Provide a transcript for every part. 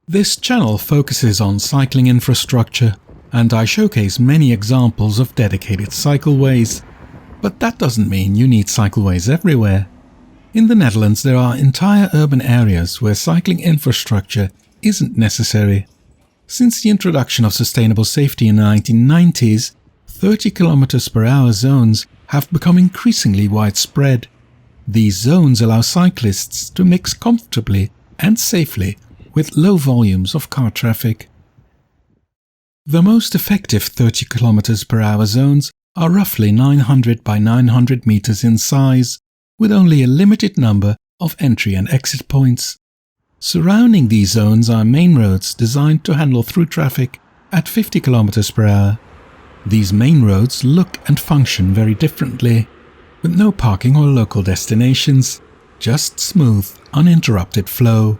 This channel focuses on cycling infrastructure, and I showcase many examples of dedicated cycleways. But that doesn't mean you need cycleways everywhere. In the Netherlands, there are entire urban areas where cycling infrastructure isn't necessary. Since the introduction of sustainable safety in the 1990s, 30 km/h zones have become increasingly widespread. These zones allow cyclists to mix comfortably and safely with low volumes of car traffic. The most effective 30 km/h zones are roughly 900 by 900 meters in size, with only a limited number of entry and exit points. Surrounding these zones are main roads designed to handle through traffic at 50 km/h. These main roads look and function very differently, with no parking or local destinations, just smooth, uninterrupted flow.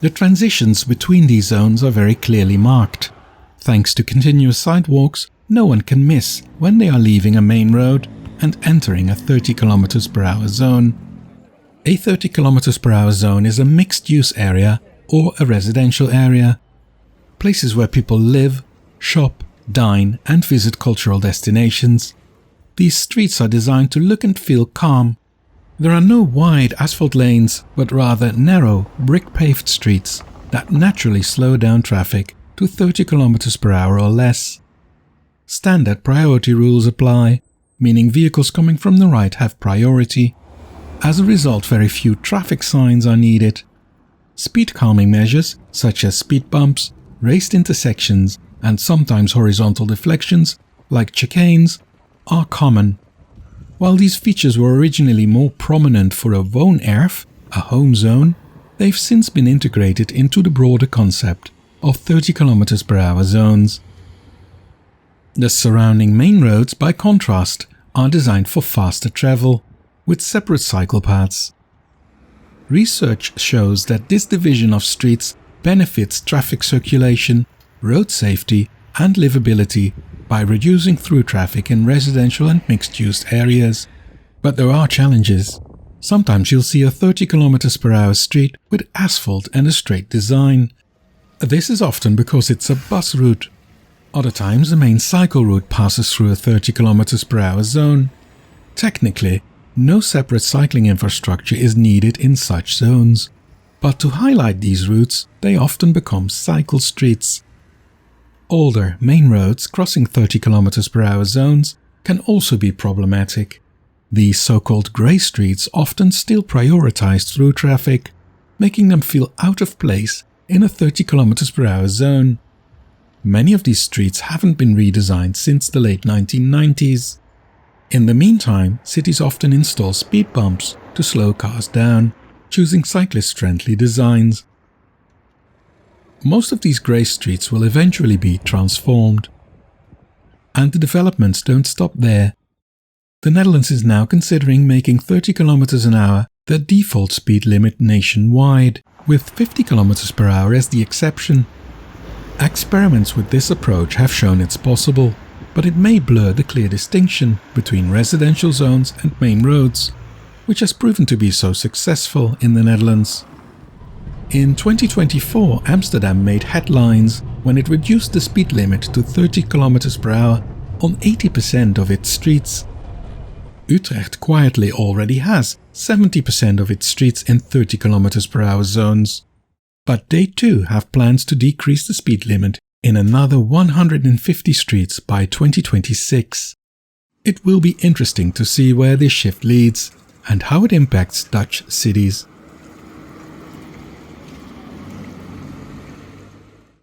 The transitions between these zones are very clearly marked. Thanks to continuous sidewalks, no one can miss when they are leaving a main road and entering a 30 km/h zone. A 30 km/h zone is a mixed-use area or a residential area, places where people live, shop, dine and visit cultural destinations. These streets are designed to look and feel calm. There are no wide asphalt lanes, but rather narrow, brick-paved streets that naturally slow down traffic to 30 km/h or less. Standard priority rules apply, meaning vehicles coming from the right have priority. As a result, very few traffic signs are needed. Speed calming measures, such as speed bumps, raised intersections, and sometimes horizontal deflections, like chicanes, are common. While these features were originally more prominent for a woonerf, a home zone, they've since been integrated into the broader concept of 30 km/h zones. The surrounding main roads, by contrast, are designed for faster travel, with separate cycle paths. Research shows that this division of streets benefits traffic circulation, road safety and livability by reducing through traffic in residential and mixed-use areas. But there are challenges. Sometimes you'll see a 30 km/h street with asphalt and a straight design. This is often because it's a bus route. Other times the main cycle route passes through a 30 km/h zone. Technically, no separate cycling infrastructure is needed in such zones, but to highlight these routes, they often become cycle streets. Older main roads crossing 30 km/h zones can also be problematic. These so-called grey streets often still prioritize through traffic, making them feel out of place in a 30 km/h zone. Many of these streets haven't been redesigned since the late 1990s. In the meantime, cities often install speed bumps to slow cars down, choosing cyclist-friendly designs. Most of these grey streets will eventually be transformed. And the developments don't stop there. The Netherlands is now considering making 30 km/h the default speed limit nationwide, with 50 km/h as the exception. Experiments with this approach have shown it's possible, but it may blur the clear distinction between residential zones and main roads, which has proven to be so successful in the Netherlands. In 2024, Amsterdam made headlines when it reduced the speed limit to 30 km/h on 80% of its streets. Utrecht quietly already has 70% of its streets in 30 km/h zones. But they too have plans to decrease the speed limit in another 150 streets by 2026. It will be interesting to see where this shift leads and how it impacts Dutch cities.